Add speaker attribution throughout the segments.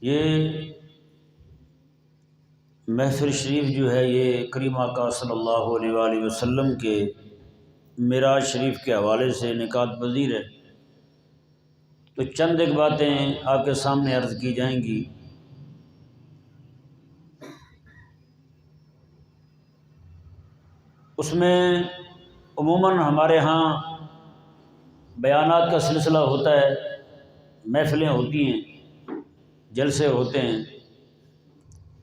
Speaker 1: یہ محفل شریف جو ہے یہ کریم آقا صلی اللہ علیہ وآلہ وسلم کے معراج شریف کے حوالے سے انعقاد پذیر ہے، تو چند ایک باتیں آپ کے سامنے عرض کی جائیں گی۔ اس میں عموماً ہمارے ہاں بیانات کا سلسلہ ہوتا ہے، محفلیں ہوتی ہیں، جلسے ہوتے ہیں۔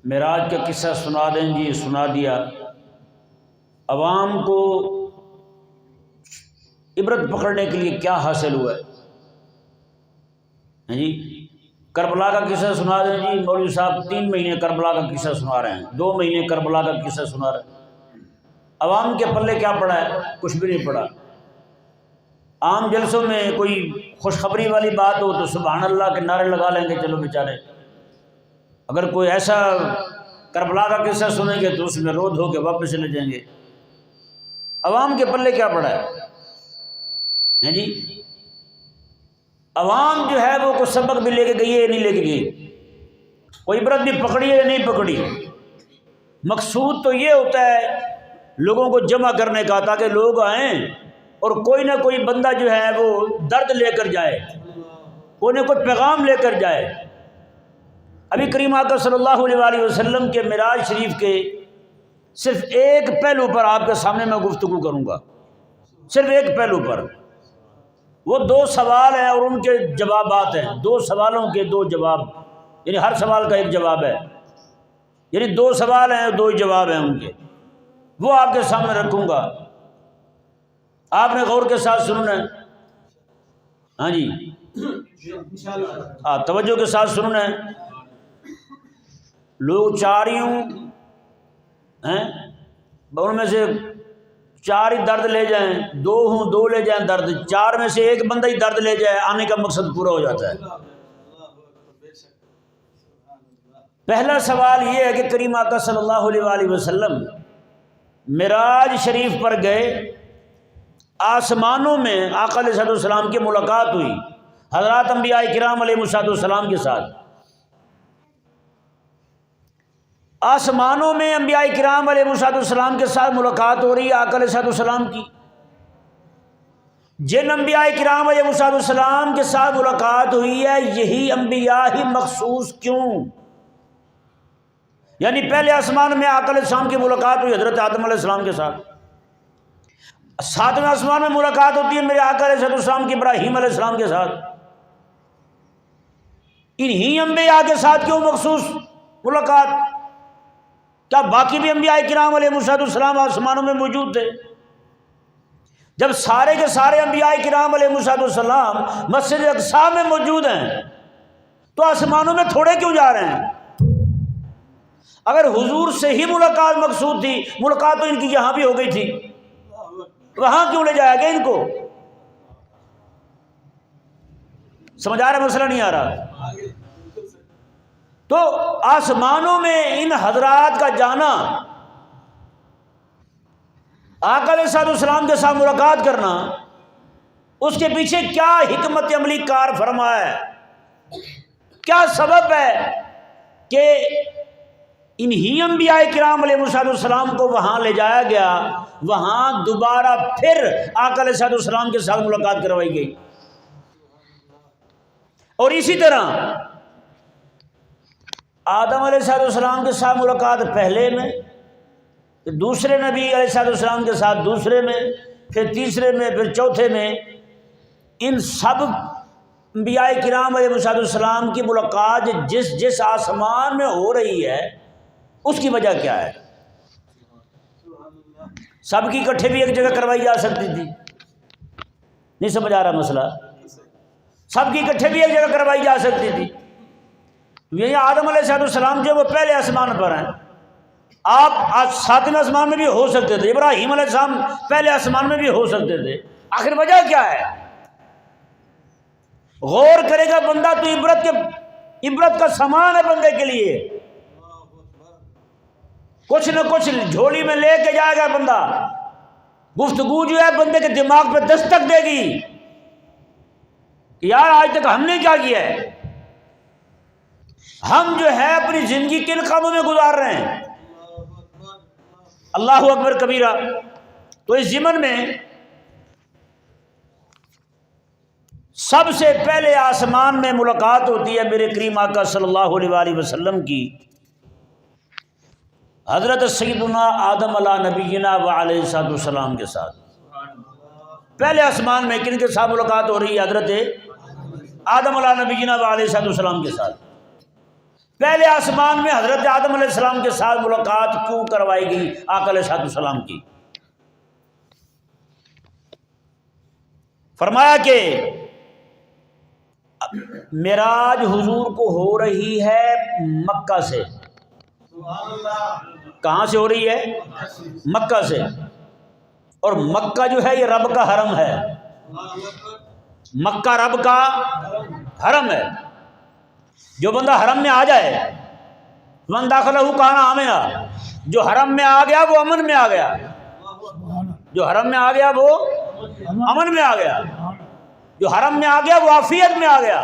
Speaker 1: معراج کا قصہ سنا دیں جی، سنا دیا۔ عوام کو عبرت پکڑنے کے لیے کیا حاصل ہوا ہے جی؟ کربلا کا قصہ سنا دیں جی، مولوی صاحب 3 مہینے کربلا کا قصہ سنا رہے ہیں، 2 مہینے کربلا کا قصہ سنا رہے ہیں۔ عوام کے پلے کیا پڑا ہے؟ کچھ بھی نہیں پڑا۔ عام جلسوں میں کوئی خوشخبری والی بات ہو تو سبحان اللہ کے نعرے لگا لیں گے، چلو بیچارے۔ اگر کوئی ایسا کربلا کا قصہ سنیں گے تو اس میں رو دھو کے واپس چلے جائیں گے۔ عوام کے پلے کیا پڑا ہے جی؟ عوام جو ہے وہ کوئی سبق بھی لے کے گئی ہے یا نہیں لے کے گئی؟ کوئی عبرت بھی پکڑی ہے یا نہیں پکڑی؟ مقصود تو یہ ہوتا ہے لوگوں کو جمع کرنے کا، تاکہ لوگ آئیں اور کوئی نہ کوئی بندہ جو ہے وہ درد لے کر جائے، کوئی نہ کوئی پیغام لے کر جائے۔ ابھی کریم آقا صلی اللہ علیہ وآلہ وسلم کے معراج شریف کے صرف ایک پہلو پر آپ کے سامنے میں گفتگو کروں گا، صرف ایک پہلو پر۔ وہ 2 سوال ہیں اور ان کے جوابات ہیں، 2 سوالوں کے 2 جواب، یعنی ہر سوال کا ایک جواب ہے، یعنی 2 سوال ہیں اور 2 جواب ہیں ان کے، وہ آپ کے سامنے رکھوں گا۔ آپ نے غور کے ساتھ سننا ہے، ہاں جی، توجہ کے ساتھ سننا ہے۔ لوگ 4 ہی ہوں ہیں، ان میں سے 4 ہی درد لے جائیں، 2 ہوں 2 لے جائیں درد، 4 میں سے ایک بندہ ہی درد لے جائے، آنے کا مقصد پورا ہو جاتا ہے۔ پہلا سوال یہ ہے کہ کریم آقا صلی اللہ علیہ وآلہ وسلم معراج شریف پر گئے، آسمانوں میں آقا علیہ السلام کی ملاقات ہوئی حضرات انبیاء کرام علیہ السلام کے ساتھ۔ آسمانوں میں انبیاء کرام علیہ السلام کے ساتھ ملاقات ہو رہی ہے آقا علیہ السلام کی۔ جن انبیاء کرام علیہ السلام کے ساتھ ملاقات ہوئی ہے، یہی انبیاء ہی مخصوص کیوں؟ یعنی پہلے آسمان میں آقا علیہ السلام کی ملاقات ہوئی حضرت آدم علیہ السلام کے ساتھ، 7ویں آسمان میں ملاقات ہوتی ہے میرے آقا علیہ السلام کی ابراہیم علیہ السلام کے ساتھ۔ انہی انبیاء کے ساتھ کیوں مخصوص ملاقات؟ کیا باقی بھی انبیاء کرام علیہ السلام آسمانوں میں موجود تھے؟ جب سارے کے سارے انبیاء کرام علیہ السلام مسجد اقصی میں موجود ہیں تو آسمانوں میں تھوڑے کیوں جا رہے ہیں؟ اگر حضور سے ہی ملاقات مقصود تھی، ملاقات تو ان کی یہاں بھی ہو گئی تھی، وہاں کیوں لے جایا گیا ان کو؟ سمجھ آ رہا؟ مسئلہ نہیں آ رہا؟ تو آسمانوں میں ان حضرات کا جانا، آقا علیہ السلام کے ساتھ ملاقات کرنا، اس کے پیچھے کیا حکمت عملی کار فرما ہے؟ کیا سبب ہے کہ انہی انبیاء کرام علیہ السلام کو وہاں لے جایا گیا، وہاں دوبارہ پھر آقا علیہ السلام کے ساتھ ملاقات کروائی گئی؟ اور اسی طرح آدم علیہ السلام کے ساتھ ملاقات پہلے میں، پھر دوسرے نبی علیہ السلام کے ساتھ دوسرے میں، پھر تیسرے میں، پھر چوتھے میں۔ ان سب انبیاء کرام علیہ السلام کی ملاقات جس آسمان میں ہو رہی ہے اس کی وجہ کیا ہے؟ سب کی اکٹھے بھی ایک جگہ کروائی جا سکتی تھی، نہیں سمجھ آ رہا مسئلہ؟ سب کی اکٹھے بھی ایک جگہ کروائی جا سکتی تھی۔ یہ آدم علیہ السلام جو وہ پہلے آسمان پر ہیں، آپ 7ویں آسمان میں بھی ہو سکتے تھے، ابراہیم علیہ السلام پہلے آسمان میں بھی ہو سکتے تھے، آخر وجہ کیا ہے؟ غور کرے گا بندہ تو عبرت کا سامان ہے بندے کے لیے، کچھ نہ کچھ جھولی میں لے کے جائے گا بندہ۔ گفتگو جو ہے بندے کے دماغ پہ دستک دے گی کہ یار آج تک ہم نے کیا کیا ہے۔ ہم جو ہے اپنی زندگی کن کاموں میں گزار رہے ہیں؟ اللہ اکبر کبیرہ۔ تو اس ضمن میں سب سے پہلے آسمان میں ملاقات ہوتی ہے میرے کریم آقا صلی اللہ علیہ وآلہ وسلم کی حضرت سیدنا آدم علیہ نبینا وعلیہ السلام کے ساتھ۔ پہلے آسمان میں کن کے ساتھ ملاقات ہو رہی ہے؟ حضرت آدم علیہ نبینا وعلیہ السلام کے ساتھ۔ پہلے آسمان میں حضرت آدم علیہ السلام کے ساتھ ملاقات کیوں کروائی گئی آقا علیہ السلام کی؟ فرمایا کہ معراج حضور کو ہو رہی ہے مکہ سے۔ کہاں سے ہو رہی ہے؟ مکہ سے۔ اور مکہ جو ہے یہ رب کا حرم ہے۔ مکہ رب کا حرم ہے۔ جو بندہ حرم میں آ جائے، من داخلہ کان آمنا، جو حرم میں آ گیا وہ امن میں آ گیا، جو حرم میں آ گیا وہ امن میں آ گیا، جو حرم میں آ گیا وہ عافیت میں آ گیا۔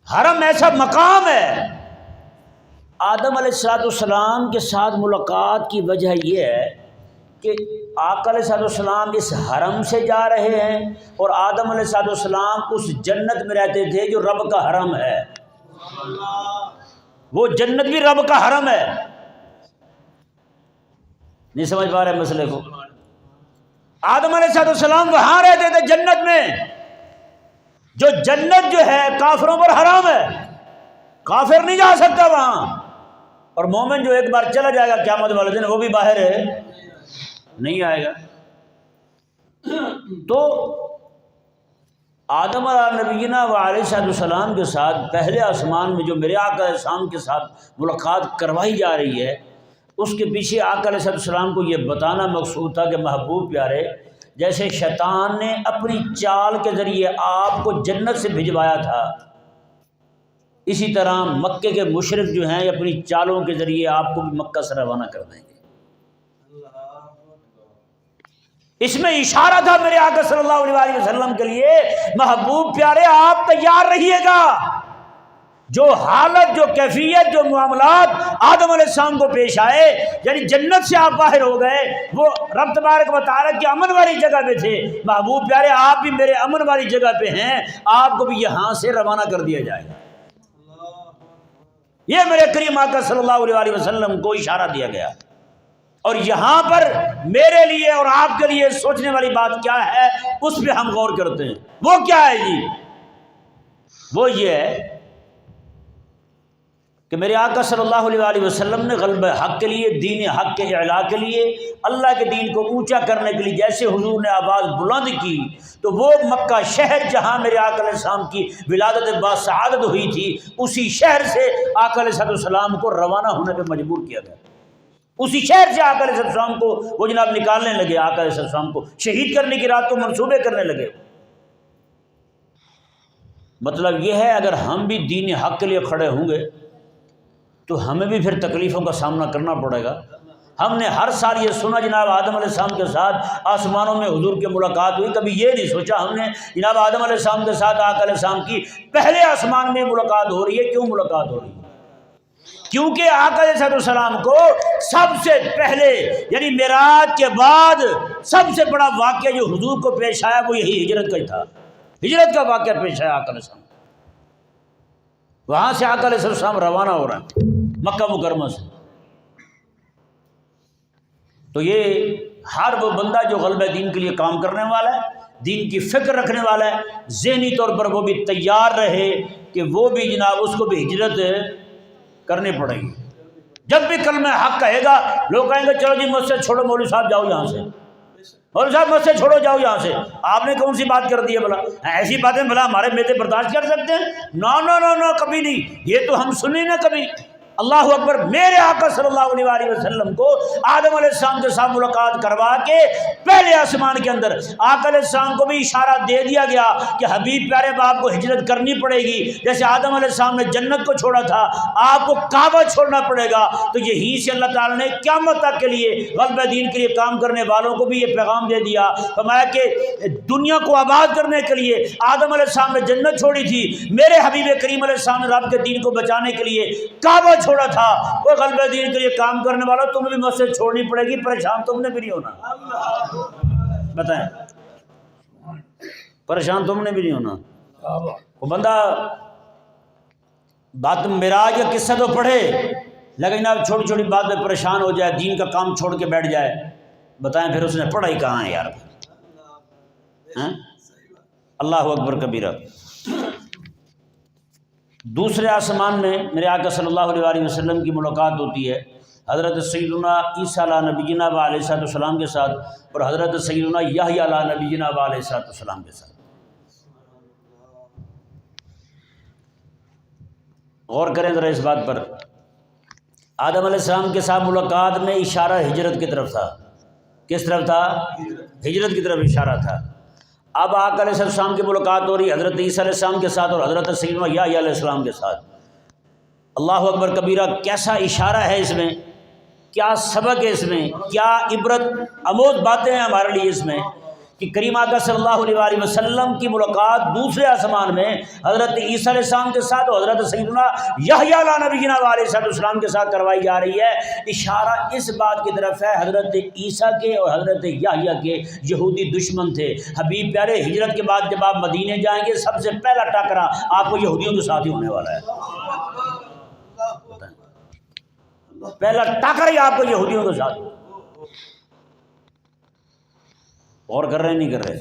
Speaker 1: حرم ایسا مقام ہے۔ آدم علیہ السلام کے ساتھ ملاقات کی وجہ یہ ہے کہ آقا علیہ السلام اس حرم سے جا رہے ہیں اور آدم علیہ السلام اس جنت میں رہتے تھے جو رب کا حرم ہے۔ وہ جنت بھی رب کا حرم ہے۔ نہیں سمجھ پا رہے مسئلے کو؟ آدم علیہ السلام وہاں رہتے تھے جنت میں، جو جنت جو ہے کافروں پر حرام ہے، کافر نہیں جا سکتا وہاں، اور مومن جو ایک بار چلا جائے گا قیامت والے دن وہ بھی باہر ہے، نہیں آئے گا۔ تو آدم علیہ نبینا وعلیہ السلام کے ساتھ پہلے آسمان میں جو میرے آقا علیہ السلام کے ساتھ ملاقات کروائی جا رہی ہے، اس کے پیچھے آقا علیہ السلام کو یہ بتانا مقصود تھا کہ محبوب پیارے، جیسے شیطان نے اپنی چال کے ذریعے آپ کو جنت سے بھجوایا تھا، اسی طرح مکے کے مشرک جو ہیں اپنی چالوں کے ذریعے آپ کو بھی مکہ سے روانہ کر دیں گے۔ اس میں اشارہ تھا میرے آقا صلی اللہ علیہ وسلم کے لیے، محبوب پیارے آپ تیار رہیے گا، جو حالت، جو کیفیت، جو معاملات آدم علیہ السلام کو پیش آئے، یعنی جنت سے آپ باہر ہو گئے، وہ رب تبارک و تعالیٰ کی امن والی جگہ پہ تھے، محبوب پیارے آپ بھی میرے امن والی جگہ پہ ہیں، آپ کو بھی یہاں سے روانہ کر دیا جائے گا۔ یہ میرے کریم آقا صلی اللہ علیہ وسلم کو اشارہ دیا گیا۔ اور یہاں پر میرے لیے اور آپ کے لیے سوچنے والی بات کیا ہے، اس پہ ہم غور کرتے ہیں۔ وہ کیا ہے جی؟ وہ یہ ہے کہ میرے آقا صلی اللہ علیہ وسلم نے غلبہ حق کے لیے، دین حق کے اعلاء کے لیے، اللہ کے دین کو اونچا کرنے کے لیے جیسے حضور نے آواز بلند کی، تو وہ مکہ شہر جہاں میرے آقا علیہ السلام کی ولادت باسعادت ہوئی تھی، اسی شہر سے آقا علیہ السلام کو روانہ ہونے پہ مجبور کیا گیا۔ اسی شہر سے آقا علیہ السلام کو وہ جناب نکالنے لگے، آقا علیہ السلام کو شہید کرنے کی رات کو منصوبے کرنے لگے۔ مطلب یہ ہے اگر ہم بھی دین حق کے لیے کھڑے ہوں گے تو ہمیں بھی پھر تکلیفوں کا سامنا کرنا پڑے گا۔ ہم نے ہر سال یہ سنا جناب آدم علیہ السلام کے ساتھ آسمانوں میں حضور کی ملاقات ہوئی، کبھی یہ نہیں سوچا ہم نے جناب آدم علیہ السلام کے ساتھ آقا علیہ السلام کی پہلے آسمان میں ملاقات ہو رہی ہے۔ کیوں ملاقات ہو رہی ہے؟ کیونکہ آقا علیہ السلام کو سب سے پہلے یعنی معراج کے بعد سب سے بڑا واقعہ جو حضور کو پیش آیا وہ یہی ہجرت کا ہی تھا۔ ہجرت کا واقعہ پیش آیا آقا علیہ السلام، وہاں سے آقا علیہ السلام روانہ ہو رہا ہے مکہ مکرمہ سے۔ تو یہ ہر وہ بندہ جو غلبہ دین کے لیے کام کرنے والا ہے، دین کی فکر رکھنے والا ہے، ذہنی طور پر وہ بھی تیار رہے کہ وہ بھی جناب اس کو بھی ہجرت کرنی پڑے گی۔ جب بھی کلمہ حق کہے گا لوگ کہیں گے چلو جی مسجد چھوڑو، مولوی صاحب جاؤ یہاں سے، مولوی صاحب مسجد چھوڑو جاؤ یہاں سے۔ آپ نے کون سی بات کر دی ہے بھلا؟ ایسی باتیں بھلا ہمارے بیٹے برداشت کر سکتے ہیں؟ نو نو نو نو، کبھی نہیں۔ یہ تو ہم سنیں نہ کبھی، اللہ اکبر، میرے آقا صلی اللہ علیہ وسلم کو آدم علیہ السلام کے ساتھ ملاقات کروا کے پہلے آسمان کے اندر آقا علیہ السلام کو بھی اشارہ دے دیا گیا کہ حبیب پیارے باپ کو ہجرت کرنی پڑے گی، جیسے آدم علیہ السلام نے جنت کو چھوڑا تھا آپ کو کعبہ چھوڑنا پڑے گا۔ تو یہی سے اللہ تعالیٰ نے قیامت تک کے لیے غلبہ دین کے لیے کام کرنے والوں کو بھی یہ پیغام دے دیا، فرمایا کہ دنیا کو آباد کرنے کے لیے آدم علیہ السلام نے جنت چھوڑی تھی، میرے حبیب کریم علیہ السلام نے رب کے دین کو بچانے کے لیے کعبہ چھوڑا تھا۔ وہ غلبہ دین کے لیے کام کرنے والا تمہیں بھی مسجد چھوڑنی پڑے گی، پریشان تم نے بھی نہیں ہونا۔ بتائیں، پریشان تم نے بھی نہیں ہونا۔ وہ بندہ بات معراج کا قصہ تو پڑھے لیکن اب چھوٹی چھوٹی بات میں پریشان ہو جائے، دین کا کام چھوڑ کے بیٹھ جائے، بتائیں پھر اس نے پڑھا ہی کہاں ہے یار؟ اللہ اکبر کبیرہ۔ دوسرے آسمان میں میرے آقا صلی اللہ علیہ وسلم کی ملاقات ہوتی ہے حضرت سیدنا عیسیٰ علیہ نبینا علیہ السلام کے ساتھ اور حضرت سیدنا یحییٰ علیہ نبینا علیہ السلام کے ساتھ۔ غور کریں ذرا اس بات پر، آدم علیہ السلام کے ساتھ ملاقات میں اشارہ ہجرت کی طرف تھا۔ کس طرف تھا؟ ہجرت کی طرف اشارہ تھا۔ اب آقا علیہ السلام کی ملاقات ہو رہی حضرت عیسیٰ علیہ السلام کے ساتھ اور حضرت سیدنا یحییٰ علیہ السلام کے ساتھ۔ اللہ اکبر کبیرہ، کیسا اشارہ ہے اس میں، کیا سبق ہے اس میں، کیا عبرت آموز باتیں ہیں ہمارے لیے اس میں کہ کریم آقا صلی اللہ علیہ وسلم کی ملاقات دوسرے آسمان میں حضرت عیسیٰ علیہ السلام کے ساتھ اور حضرت سیدنا یحییٰ علیہ نبینا علیہ السلام کے ساتھ کروائی جا رہی ہے۔ اشارہ اس بات کی طرف ہے حضرت عیسیٰ کے اور حضرت یحییٰ کے یہودی دشمن تھے۔ حبیب پیارے ہجرت کے بعد جب آپ مدینے جائیں گے سب سے پہلا ٹاکرا آپ کو یہودیوں کے ساتھ ہی ہونے والا ہے۔ پہلا ٹاکرا ہی آپ کو یہودیوں کے ساتھ۔ اور کر رہے نہیں کر رہے؟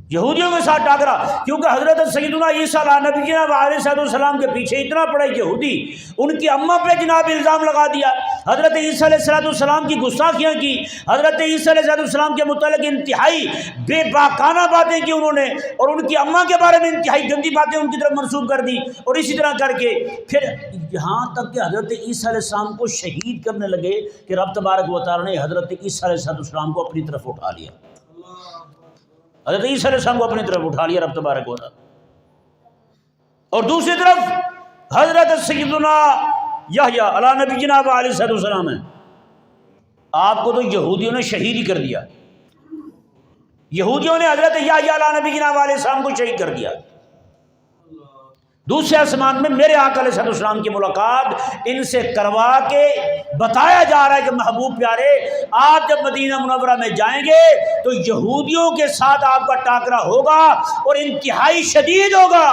Speaker 1: یہودیوں کے ساتھ ٹاکرا، کیونکہ حضرت سیدنا عیسیٰ علیہ نبینا علیہ السلام کے پیچھے اتنا پڑے یہودی، ان کی اماں پہ جناب الزام لگا دیا، حضرت عیسیٰ علیہ السلام کی گستاخیاں کی، حضرت عیسیٰ علیہ السلام کے متعلق انتہائی بے باکانہ باتیں کی انہوں نے، اور ان کی اماں کے بارے میں انتہائی گندی باتیں ان کی طرف منسوب کر دی، اور اسی طرح کر کے پھر یہاں تک کہ حضرت عیسیٰ علیہ السلام کو شہید کرنے لگے کہ رب تبارک و تعالیٰ نے حضرت عیسیٰ علیہ السلام کو اپنی طرف اٹھا لیا، حضرت عیسیٰ علیہ السلام کو اپنی طرف اٹھا لیا رب تبارک و تعالیٰ۔ اور دوسری طرف حضرت سیدنا یحییٰ علیہ نبینا علیہ السلام ہے، آپ کو تو یہودیوں نے شہید ہی کر دیا، یہودیوں نے حضرت یحییٰ علیہ نبینا علیہ السلام کو شہید کر دیا۔ دوسرے آسمان میں میرے آقا علیہ السلام کی ملاقات ان سے کروا کے بتایا جا رہا ہے کہ محبوب پیارے آپ جب مدینہ منورہ میں جائیں گے تو یہودیوں کے ساتھ آپ کا ٹاکرا ہوگا اور انتہائی شدید ہوگا،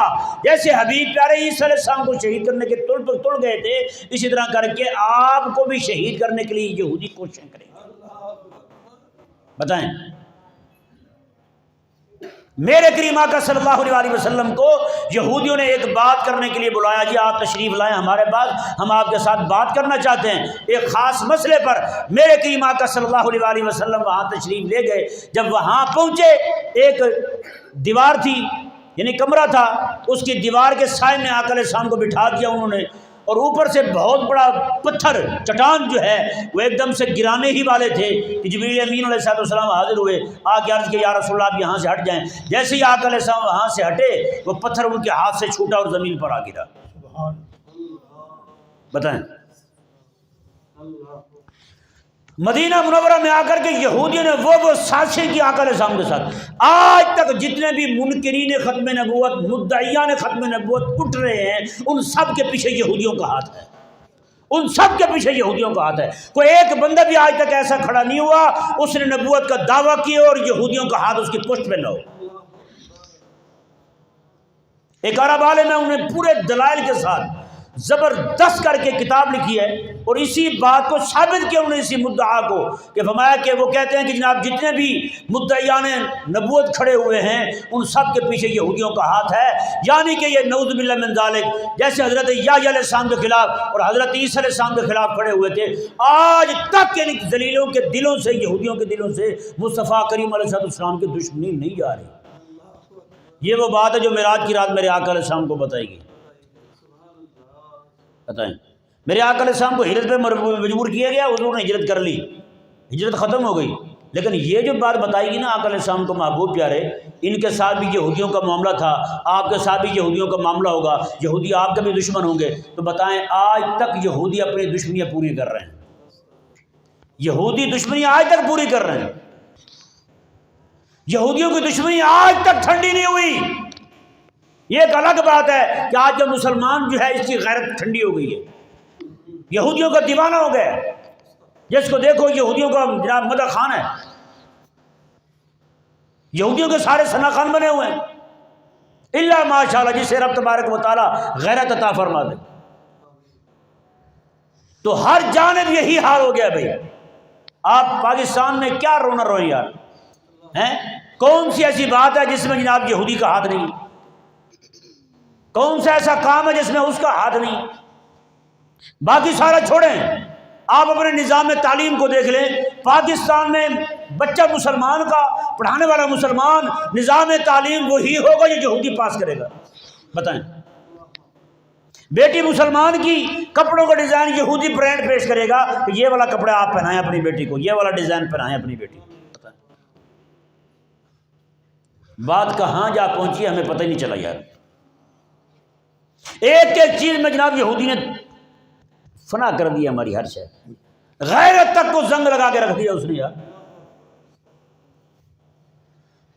Speaker 1: جیسے حبیب پیارے عیسیٰ علیہ السلام کو شہید کرنے کے تڑ گئے تھے، اسی طرح کر کے آپ کو بھی شہید کرنے کے لیے یہودی کوششیں کریں گے۔ بتائیں، میرے کریم آقا صلی اللہ علیہ وسلم کو یہودیوں نے ایک بات کرنے کے لیے بلایا، جی آپ تشریف لائیں ہمارے پاس، ہم آپ کے ساتھ بات کرنا چاہتے ہیں ایک خاص مسئلے پر۔ میرے کریم آقا صلی اللہ علیہ وسلم وہاں تشریف لے گئے، جب وہاں پہنچے ایک دیوار تھی یعنی کمرہ تھا، اس کی دیوار کے سائے میں آقا علیہ السلام کو بٹھا دیا انہوں نے، اور اوپر سے بہت بڑا پتھر چٹان جو ہے وہ ایک دم سے گرانے ہی والے تھے کہ جبریل امین علیہ السلام حاضر ہوئے، آ کے عرض کہ یا رسول اللہ آپ یہاں سے ہٹ جائیں۔ جیسے ہی آقا علیہ السلام وہاں سے ہٹے وہ پتھر ان کے ہاتھ سے چھوٹا اور زمین پر آ گرا۔ بتائیں، مدینہ منورہ میں آ کر کے یہودیوں نے وہ سازشیں کی آقا علیہ السلام کے ساتھ۔ آج تک جتنے بھی منکرین ختم نبوت، مدعیان ختم نبوت اٹھ رہے ہیں، ان سب کے پیچھے یہودیوں کا ہاتھ ہے، ان سب کے پیچھے یہودیوں کا ہاتھ ہے۔ کوئی ایک بندہ بھی آج تک ایسا کھڑا نہیں ہوا اس نے نبوت کا دعویٰ کیا اور یہودیوں کا ہاتھ اس کی پشت پہ نہ ہو۔ ایک عرب عالم ہے، انہیں پورے دلائل کے ساتھ زبردست کر کے کتاب لکھی ہے اور اسی بات کو ثابت کیا انہوں نے، اسی مدعا کو، کہ فرمایا کہ وہ کہتے ہیں کہ جناب جتنے بھی مدعیان نبوت کھڑے ہوئے ہیں ان سب کے پیچھے یہودیوں کا ہاتھ ہے، یعنی کہ یہ نعوذ باللہ من ذالک جیسے حضرت یحییٰ علیہ السلام کے خلاف اور حضرت عیسیٰ علیہ السلام کے خلاف کھڑے ہوئے تھے، آج تک ان ذلیلوں کے دلوں سے، یہودیوں کے دلوں سے مصطفیٰ کریم علیہ السلام کی دشمنی نہیں جا رہی۔ یہ وہ بات ہے جو معراج کی رات میرے آقا علیہ السلام کو بتائے گی۔ بتائیں، میرے آقا علیہ السلام کو ہجرت پہ مجبور کیا گیا، حضور نے ہجرت کر لی، ہجرت ختم ہو گئی، لیکن یہ جو بات بتائی گی نا آقا علیہ السلام کو محبوب پیارے، ان کے ساتھ بھی یہودیوں کا معاملہ تھا، آپ کے ساتھ بھی یہودیوں کا معاملہ ہوگا، یہودی آپ کے بھی دشمن ہوں گے، تو بتائیں آج تک یہودی اپنی دشمنیاں پوری کر رہے ہیں، یہودی دشمنیاں آج تک پوری کر رہے ہیں، یہودیوں کی دشمنی آج تک ٹھنڈی نہیں ہوئی۔ یہ ایک الگ بات ہے کہ آج جو مسلمان جو ہے اس کی غیرت ٹھنڈی ہو گئی ہے، یہودیوں کا دیوانہ ہو گیا، جس کو دیکھو یہودیوں کا جناب مدح خان ہے، یہودیوں کے سارے ثنا خان بنے ہوئے ہیں، الا ماشاء اللہ جسے رب تبارک و تعالی غیرت عطا فرما دے۔ تو ہر جانب یہی حال ہو گیا بھائی، آپ پاکستان میں کیا رونا روئیں یار ہیں؟ کون سی ایسی بات ہے جس میں جناب یہودی کا ہاتھ نہیں؟ کون سا ایسا کام ہے جس میں اس کا ہاتھ نہیں؟ باقی سارا چھوڑیں، آپ اپنے نظام تعلیم کو دیکھ لیں، پاکستان میں بچہ مسلمان کا پڑھانے والا مسلمان، نظام تعلیم وہی ہوگا جو یہودی پاس کرے گا، بتائیں۔ بیٹی مسلمان کی کپڑوں کا ڈیزائن یہودی برانڈ پیش کرے گا کہ یہ والا کپڑا آپ پہنائیں اپنی بیٹی کو، یہ والا ڈیزائن پہنائیں اپنی بیٹی کو، بتائیں۔ بات کہاں جا پہنچی ہمیں پتہ ہی نہیں چلا یار۔ ایک ایک چیز میں جناب یہودی نے فنا کر دیا ہماری ہر شے، غیرت تک کو زنگ لگا کے رکھ دیا اس نے یار۔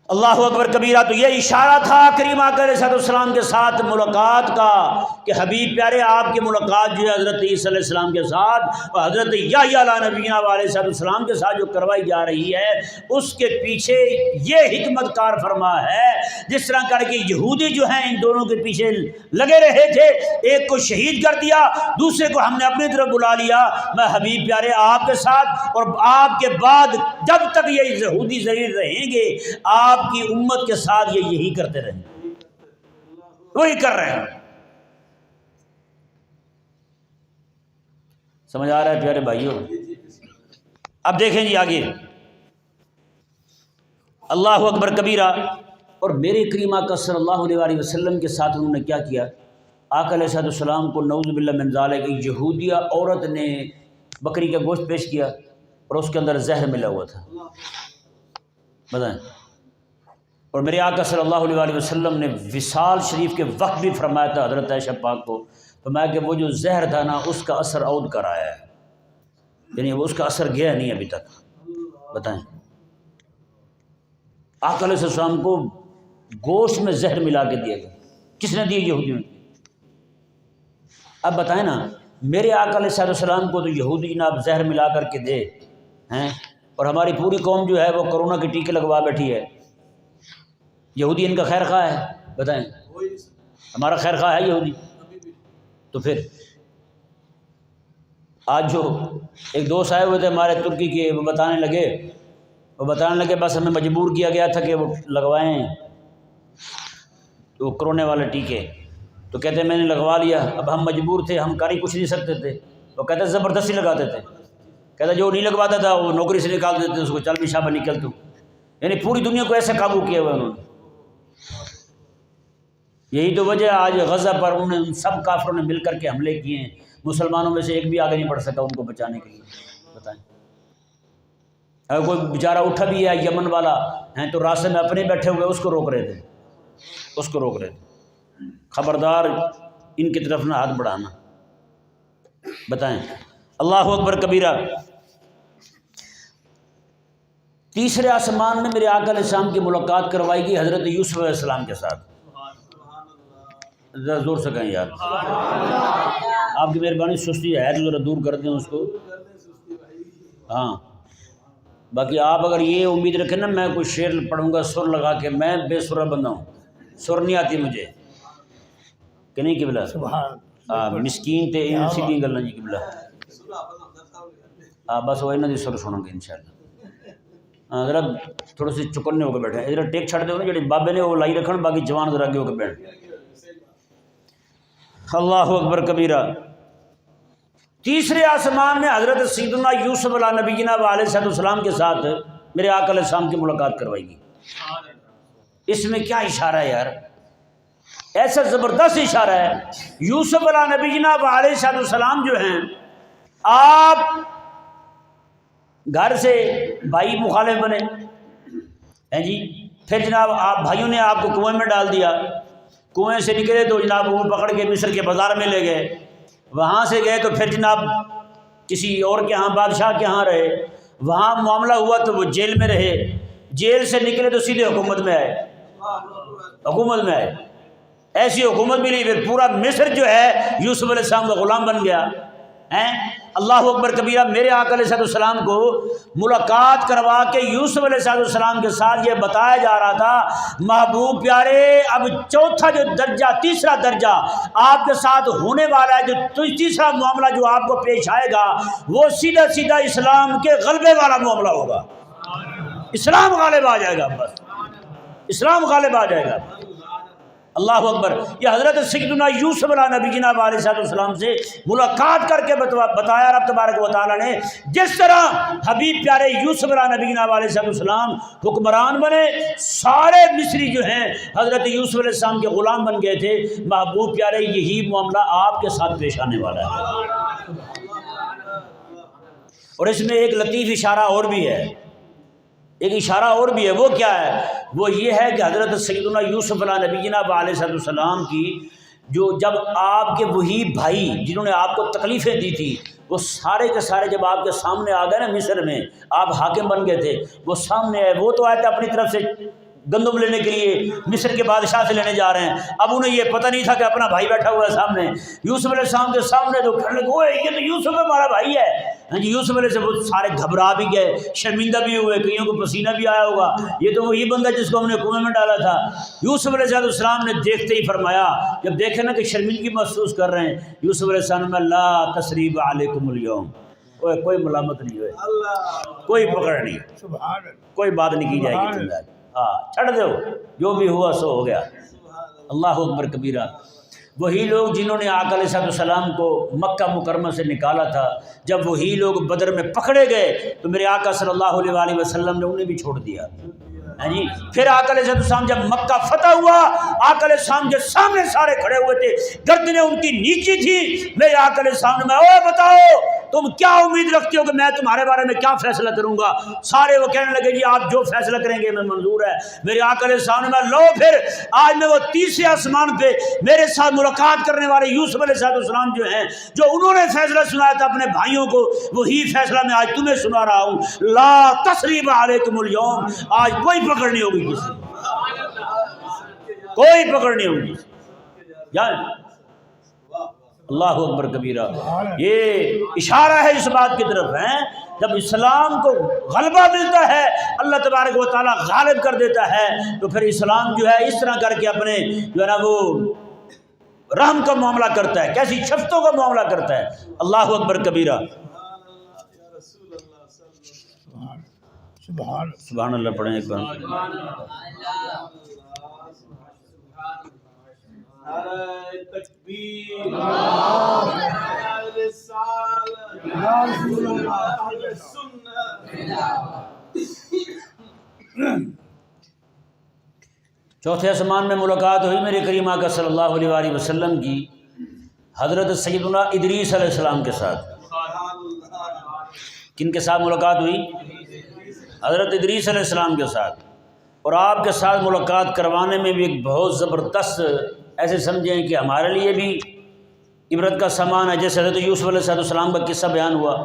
Speaker 1: اللہ اکبر کبیرہ۔ تو یہ اشارہ تھا کریم آقا علیہ السلام کے ساتھ ملاقات کا کہ حبیب پیارے آپ کی ملاقات جو ہے حضرت عیسیٰ علیہ السلام کے ساتھ اور حضرت یحییٰ علیہ نبینا علیہ السلام کے ساتھ جو کروائی جا رہی ہے، اس کے پیچھے یہ حکمت کار فرما ہے، جس طرح کر کے یہودی جو ہیں ان دونوں کے پیچھے لگے رہے تھے، ایک کو شہید کر دیا، دوسرے کو ہم نے اپنی طرف بلا لیا، میں حبیب پیارے آپ کے ساتھ اور آپ کے بعد جب تک یہ یہودی ذلیل رہیں گے آپ کی امت کے ساتھ یہ یہی کرتے رہیں، وہی کر رہے ہیں۔ سمجھ آ رہا ہے پیارے بھائیوں؟ اب دیکھیں جی آگے، اللہ اکبر کبیرہ۔ اور میرے کریم آقا صلی اللہ علیہ وسلم کے ساتھ انہوں نے کیا کیا؟ آقا علیہ السلام کو نعوذ باللہ من ذالک ایک یہودیہ عورت نے بکری کا گوشت پیش کیا اور اس کے اندر زہر ملا ہوا تھا، بتائیں۔ اور میرے آقا صلی اللہ علیہ وسلم نے وصال شریف کے وقت بھی فرمایا تھا حضرت عائشہ پاک کو، فرمایا کہ وہ جو زہر تھا نا اس کا اثر عود کر آیا ہے، یعنی وہ اس کا اثر گیا نہیں ابھی تک، بتائیں۔ آقا علیہ السلام کو گوشت میں زہر ملا کے دیا گیا، کس نے دیا؟ یہودیوں نے۔ اب بتائیں نا، میرے آقا علیہ السلام کو تو یہودی جناب زہر ملا کر کے دے ہیں، اور ہماری پوری قوم جو ہے وہ کرونا کے ٹیکے لگوا بیٹھی ہے، یہودی ان کا خیر خواہ ہے، بتائیں۔ ہمارا خیر خواہ ہے یہودی؟ تو پھر آج جو ایک دوست آئے ہوئے تھے ہمارے ترکی کے، وہ بتانے لگے بس ہمیں مجبور کیا گیا تھا کہ وہ لگوائیں تو کرونے والے ٹیکے، تو کہتے ہیں میں نے لگوا لیا، اب ہم مجبور تھے، ہم کر ہی کچھ نہیں سکتے تھے، وہ کہتے زبردستی لگاتے تھے، کہتا جو نہیں لگواتا تھا وہ نوکری سے نکال دیتے اس کو، چل بھی شابہ نکل تو، یعنی پوری دنیا کو ایسے قابو کیا ہوا انہوں نے۔ یہی تو وجہ آج غزہ پر انہوں نے سب کافروں نے مل کر کے حملے کیے ہیں، مسلمانوں میں سے ایک بھی آگے نہیں بڑھ سکا ان کو بچانے کے لیے، بتائیں۔ اگر کوئی بیچارہ اٹھا بھی ہے یمن والا ہیں تو راستے میں اپنے بیٹھے ہوئے اس کو روک رہے تھے، خبردار ان کی طرف نہ ہاتھ بڑھانا، بتائیں۔ اللہ اکبر کبیرہ۔ تیسرے آسمان میں میرے آقا علیہ السلام کی ملاقات کروائی گئی حضرت یوسف علیہ السلام کے ساتھ، ذرا زور سے کہیں یار، آپ کی مہربانی، سستی ہے تو ذرا دور کر دیں اس کو، ہاں۔ باقی آپ اگر یہ امید رکھیں نا میں کوئی شعر پڑھوں گا سر لگا کے، میں بے سرا بندہ ہوں، سر نہیں آتی مجھے، کہ نہیں قبلہ؟ مسکین تے ان سیدھی گلاں جی قبلہ، بس وہ انہاں دی سر سنو گے انشاءاللہ۔ ذرا تھوڑے سے چکنے ہو کے بیٹھے، ادھر ٹیک چھڑ دے نا جڑے بابے نے وہ لائی رکھن، باقی جوان ذرا اگے ہو کے بیٹھ۔ اللہ اکبر کبیرہ۔ تیسرے آسمان میں حضرت سیدنا یوسف علیہ نبینا علیہ السلام کے ساتھ میرے آقا علیہ السلام کی ملاقات کروائی گئی۔ اس میں کیا اشارہ ہے یار؟ ایسا زبردست اشارہ ہے. یوسف علیہ نبی جناب علیہ السلام جو ہیں، آپ گھر سے بھائی مخالف بنے ہیں جی، پھر جناب آپ بھائیوں نے آپ کو کنویں میں ڈال دیا، کنویں سے نکلے تو جناب وہ پکڑ کے مصر کے بازار میں لے گئے، وہاں سے گئے تو پھر جناب کسی اور کے ہاں بادشاہ کے ہاں رہے، وہاں معاملہ ہوا تو وہ جیل میں رہے، جیل سے نکلے تو سیدھے حکومت میں آئے، حکومت میں آئے. ایسی حکومت ملی، پھر پورا مصر جو ہے یوسف علیہ السلام کا غلام بن گیا. اللہ اکبر کبیرہ. میرے آقا علیہ السلام کو ملاقات کروا کے یوسف علیہ السلام کے ساتھ یہ بتایا جا رہا تھا، محبوب پیارے اب چوتھا جو درجہ، تیسرا درجہ آپ کے ساتھ ہونے والا ہے، جو تیسرا معاملہ جو آپ کو پیش آئے گا وہ سیدھا سیدھا اسلام کے غلبے والا معاملہ ہوگا. اسلام غالب آ جائے گا، بس اسلام غالب آ جائے گا. اللہ اکبر. یہ حضرت سیدنا یوسف علیہ نبی جناب علیہ السلام سے ملاقات کر کے بتایا رب تبارک و تعالیٰ نے، جس طرح حبیب پیارے یوسف علیہ نبی جناب علیہ السلام حکمران بنے، سارے مصری جو ہیں حضرت یوسف علیہ السلام کے غلام بن گئے تھے. محبوب پیارے یہی معاملہ آپ کے ساتھ پیش آنے والا ہے. اور اس میں ایک لطیف اشارہ اور بھی ہے، ایک اشارہ اور بھی ہے. وہ کیا ہے؟ وہ یہ ہے کہ حضرت سیدنا یوسف علیہ نبی جناب علیہ السلام کی جو جب آپ کے وہی بھائی جنہوں نے آپ کو تکلیفیں دی تھی، وہ سارے کے سارے جب آپ کے سامنے آ گئے نا، مصر میں آپ حاکم بن گئے تھے، وہ سامنے آئے. وہ تو آئے تھے اپنی طرف سے گندم لینے کے لیے، مصر کے بادشاہ سے لینے جا رہے ہیں. اب انہیں یہ پتہ نہیں تھا کہ اپنا بھائی بیٹھا ہوا ہے سامنے. یوسف علیہ السلام کے سامنے تو کہنے لگے، اوے یہ تو یوسف ہمارا بھائی ہے. ہاں جی، یوسف علیہ السلام وہ سارے گھبرا بھی گئے، شرمندہ بھی ہوئے، کئیوں کو پسینہ بھی آیا ہوگا، یہ تو وہی بندہ جس کو ہم نے کنویں میں ڈالا تھا. یوسف علیہ السلام نے دیکھتے ہی فرمایا، جب دیکھے نا کہ شرمندگی محسوس کر رہے ہیں، یوسف علیہ السلام نے لا تثریب علیکم اليوم، کوئی ملامت نہیں ہوئے، کوئی پکڑ نہیں، کوئی بات نہیں کی جائے گی. ہاں چھڑ دو، جو بھی ہوا سو ہو گیا. اللہ اکبر کبیرہ. وہی لوگ جنہوں نے آقا علیہ السلام کو مکہ مکرمہ سے نکالا تھا، جب وہی لوگ بدر میں پکڑے گئے تو میرے آقا صلی اللہ علیہ وسلم نے انہیں بھی چھوڑ دیا. جی پھر آقا علیہ السلام جب مکہ فتح ہوا، آقا علیہ السلام کے سامنے سارے کھڑے ہوئے تھے، گردنیں ان کی نیچی تھی. میرے آقا علیہ السلام نے، اوہ بتاؤ تم کیا امید رکھتے ہو کہ میں تمہارے بارے میں کیا فیصلہ کروں گا؟ سارے وہ کہنے لگے جی آپ جو فیصلہ کریں گے میں منظور ہے. میرے آقا علیہ السلام نے، لو پھر آج میں وہ تیسرے آسمان پہ میرے ساتھ ملاقات کرنے والے یوسف علیہ السلام جو ہیں، جو انہوں نے فیصلہ سنایا تھا اپنے بھائیوں کو، وہی فیصلہ میں آج تمہیں سنا رہا ہوں. لا تثریب علیکم اليوم، آج کوئی پکڑ نہیں ہوگی کسی، کوئی پکڑ نہیں ہوگی. جان اللہ اکبر کبیرہ. یہ اشارہ ہے اس بات کی طرف ہے، جب اسلام کو غلبہ ملتا ہے، اللہ تبارک و تعالیٰ غالب کر دیتا ہے، تو پھر اسلام جو ہے اس طرح کر کے اپنے جو ہے نا وہ رحم کا معاملہ کرتا ہے، کیسی شفتوں کا معاملہ کرتا ہے. اللہ اکبر کبیرہ. سبحان اللہ پڑھیں ایک بار.
Speaker 2: تکبیر.
Speaker 1: چوتھے آسمان میں ملاقات ہوئی میرے کریم آقا صلی اللہ علیہ وسلم کی حضرت سیدنا ادریس علیہ السلام کے ساتھ. کن کے ساتھ ملاقات ہوئی؟ حضرت ادریس علیہ السلام کے ساتھ. اور آپ کے ساتھ ملاقات کروانے میں بھی ایک بہت زبردست، ایسے سمجھیں کہ ہمارے لیے بھی عبرت کا سامان ہے. جیسے حضرت یوسف علیہ السلام کا قصہ بیان ہوا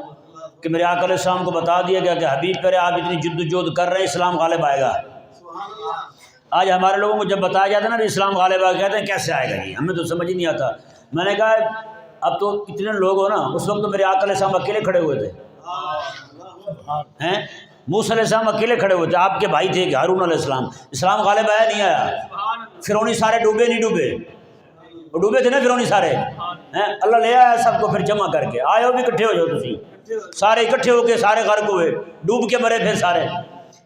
Speaker 1: کہ میرے آقا علیہ السلام کو بتا دیا گیا کہ حبیب پہلے آپ اتنی جد و جہد کر رہے ہیں، اسلام غالب آئے گا. آج ہمارے لوگوں کو جب بتایا جاتا ہے نا کہ اسلام غالب آئے گا، کہتے ہیں کیسے آئے گا جی، ہمیں تو سمجھ ہی نہیں آتا. میں نے کہا اب تو اتنے لوگ ہو نا، اس وقت تو میرے آقا علیہ السلام اکیلے کھڑے ہوئے تھے، موسیٰ علیہ السلام اکیلے کھڑے ہوئے تھے، آپ کے بھائی تھے کہ ہارون علیہ السلام. اسلام غالب آیا نہیں آیا؟ فرعونی سارے ڈوبے نہیں ڈوبے؟ وہ ڈوبے تھے نا فرعونی سارے. اللہ لے آیا سب کو پھر جمع کر کے. آئے ہو بھی اکٹھے ہو جاؤ، تسی سارے اکٹھے ہو کے سارے غرق ہوئے، ڈوب کے مرے پھر سارے.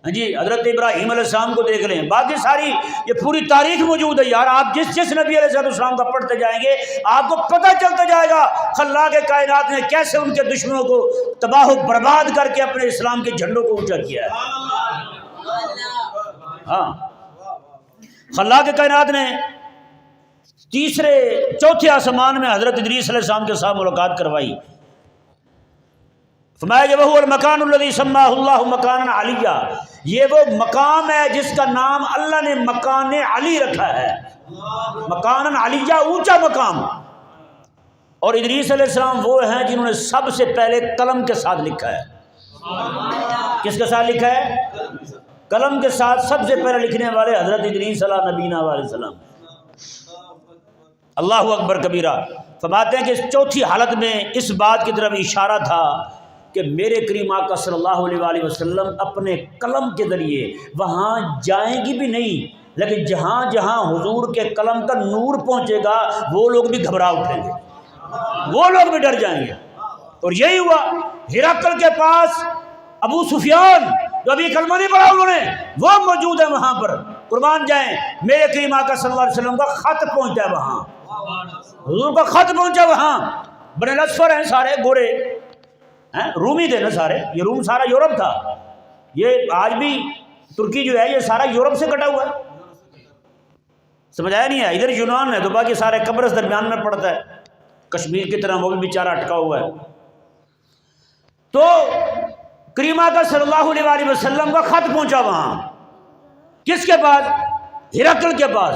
Speaker 1: جی حضرت ابراہیم علیہ السلام کو دیکھ لیں، باقی ساری یہ پوری تاریخ موجود ہے یار. آپ جس نبی علیہ السلام کا پڑھتے جائیں گے آپ کو پتہ چلتا جائے گا خلاق کائنات نے کیسے ان کے دشمنوں کو تباہ و برباد کر کے اپنے اسلام کے جھنڈوں کو اونچا کیا ہے. ہاں خلاق کائنات نے چوتھے آسمان میں حضرت ادریس علیہ السلام کے ساتھ ملاقات کروائی. فرمایا کہ وہ المکان الذی سماہ اللہ مکان علیہ، یہ وہ مقام ہے جس کا نام اللہ نے مکان علی رکھا ہے. مکان علیہ، اونچا مقام. اور ادریس علیہ السلام وہ ہیں جنہوں نے سب سے پہلے قلم کے ساتھ لکھا ہے. کس کے ساتھ لکھا ہے؟ قلم کے ساتھ سب سے پہلے لکھنے والے حضرت ادریس علیہ نبینا علیہ السلام. اللہ اکبر کبیرہ. فرماتے ہیں کہ اس چوتھی حالت میں اس بات کی طرف اشارہ تھا کہ میرے کریم آقا صلی اللہ علیہ وآلہ وسلم اپنے قلم کے ذریعے وہاں جائیں گی بھی نہیں، لیکن جہاں جہاں حضور کے قلم کا نور پہنچے گا وہ لوگ بھی گھبرا اٹھیں گے، وہ لوگ بھی ڈر جائیں گے. اور یہی ہوا. ہرقل کے پاس ابو سفیان جو ابھی کلمہ نہیں پڑھا انہوں نے، وہ موجود ہے وہاں پر. قربان جائیں، میرے کریم آقا صلی اللہ علیہ وسلم کا خط پہنچا ہے وہاں، حضور کا خط پہنچا وہاں. بنی الاصفر ہیں سارے گورے، رومی تھے نا سارے. یہ روم سارا یورپ تھا. یہ آج بھی ترکی جو ہے یہ سارا یورپ سے کٹا ہوا ہے. سمجھ آیا نہیں ہے؟ ادھر یونان ہے تو باقی سارے قبرص درمیان میں پڑتا ہے، کشمیر کی طرح وہ بھی بیچارہ اٹکا ہوا ہے. تو کریم آقا صلی اللہ علیہ وآلہ وسلم کا خط پہنچا وہاں. کس کے پاس؟ ہرقل کے پاس.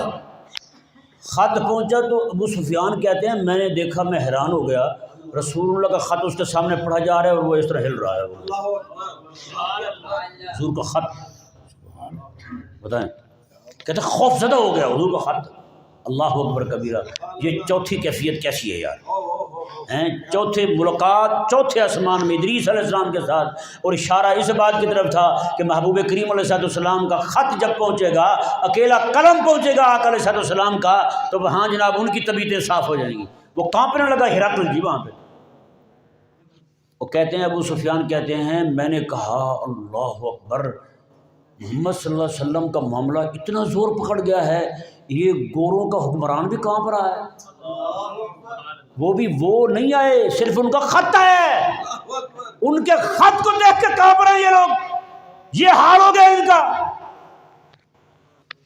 Speaker 1: خط پہنچا تو ابو سفیان کہتے ہیں میں نے دیکھا، میں حیران ہو گیا، رسول اللہ کا خط اس کے سامنے پڑھا جا رہا ہے اور وہ اس طرح ہل رہا ہے. حضور کا خط، بتائیں، کہتے ہیں خوف زدہ ہو گیا حضور کا خط. اللہ اکبر کبیرہ. یہ چوتھی کیفیت کیسی ہے یار؟ چوتھے ملاقات چوتھے آسمان میں ادریس علیہ السلام کے ساتھ، اور اشارہ اس بات کی طرف تھا کہ محبوب کریم علیہ السلام کا خط جب پہنچے گا، اکیلا قلم پہنچے گا آقا علیہ السلام کا، تو وہاں جناب ان کی طبیعتیں صاف ہو جائیں گی. وہ کانپنے لگا ہرقل جی وہاں پہ. وہ کہتے ہیں ابو سفیان کہتے ہیں میں نے کہا اللہ اکبر، محمد صلی اللہ علیہ وسلم کا معاملہ اتنا زور پکڑ گیا ہے، یہ گوروں کا حکمران بھی کانپ رہا ہے. وہ بھی وہ نہیں آئے، صرف ان کا خط ہے، ان کے خط کو دیکھ کے کانپ رہے ہیں یہ لوگ. یہ حال ہو گیا ان کا.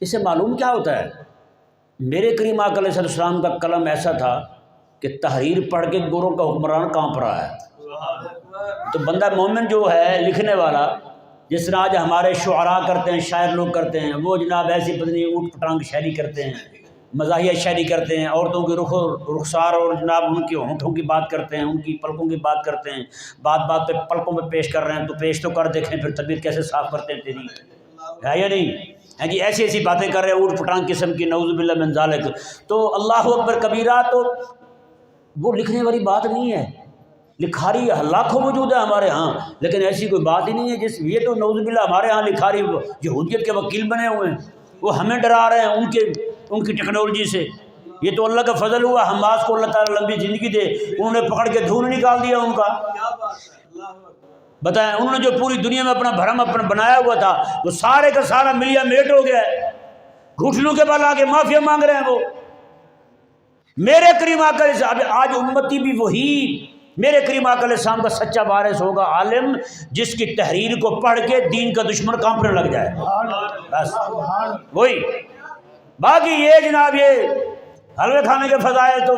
Speaker 1: اس سے معلوم کیا ہوتا ہے؟ میرے کریم آقا علیہ السلام کا قلم ایسا تھا کہ تحریر پڑھ کے گوروں کا حکمران کانپ رہا ہے. تو بندہ مومن جو ہے لکھنے والا، جس طرح آج ہمارے شعراء کرتے ہیں، شاعر لوگ کرتے ہیں، وہ جناب ایسی پتنی اوٹ پٹانگ شاعری کرتے ہیں، مزاحیہ شاعری کرتے ہیں، عورتوں کے رخسار اور جناب ان کے ہونٹوں کی بات کرتے ہیں، ان کی پلکوں کی بات کرتے ہیں، بات بات پہ پلکوں پہ پیش کر رہے ہیں تو پیش تو کر دیکھیں پھر طبیعت کیسے صاف کرتے ہیں تیری، ہے یا نہیں؟ ہے جی ایسی ایسی باتیں کر رہے ہیں اوٹ پٹانگ قسم کی، نعوذ باللہ من ذالک. تو اللہ اکبر کبیرہ. تو وہ لکھنے والی بات نہیں ہے. لکھاری لاکھوں موجود ہے ہمارے ہاں، لیکن ایسی کوئی بات ہی نہیں ہے جس یہ تو نعوذ باللہ ہمارے ہاں لکھاری یہودیت کے وکیل بنے ہوئے ہیں، وہ ہمیں ڈرا رہے ہیں ان کی ٹیکنالوجی سے. یہ تو اللہ کا فضل ہوا، حماس کو اللہ تعالیٰ لمبی زندگی دے، انہوں نے پکڑ کے دھون نکال دیا ان کا. بتائیں، انہوں نے جو پوری دنیا میں اپنا بھرم بنایا ہوا تھا وہ سارے کا سارا ملیا میٹ ہو گیا ہے. گھٹنوں کے بل آگے معافیا مانگ رہے ہیں وہ. میرے کریم آقا آج امتی بھی وہی میرے کریم آقا علیہ السلام کا سچا وارث ہوگا، عالم جس کی تحریر کو پڑھ کے دین کا دشمن کانپنے لگ جائے. بس وہی. باقی یہ جناب یہ حلوے کھانے کے فضائل تو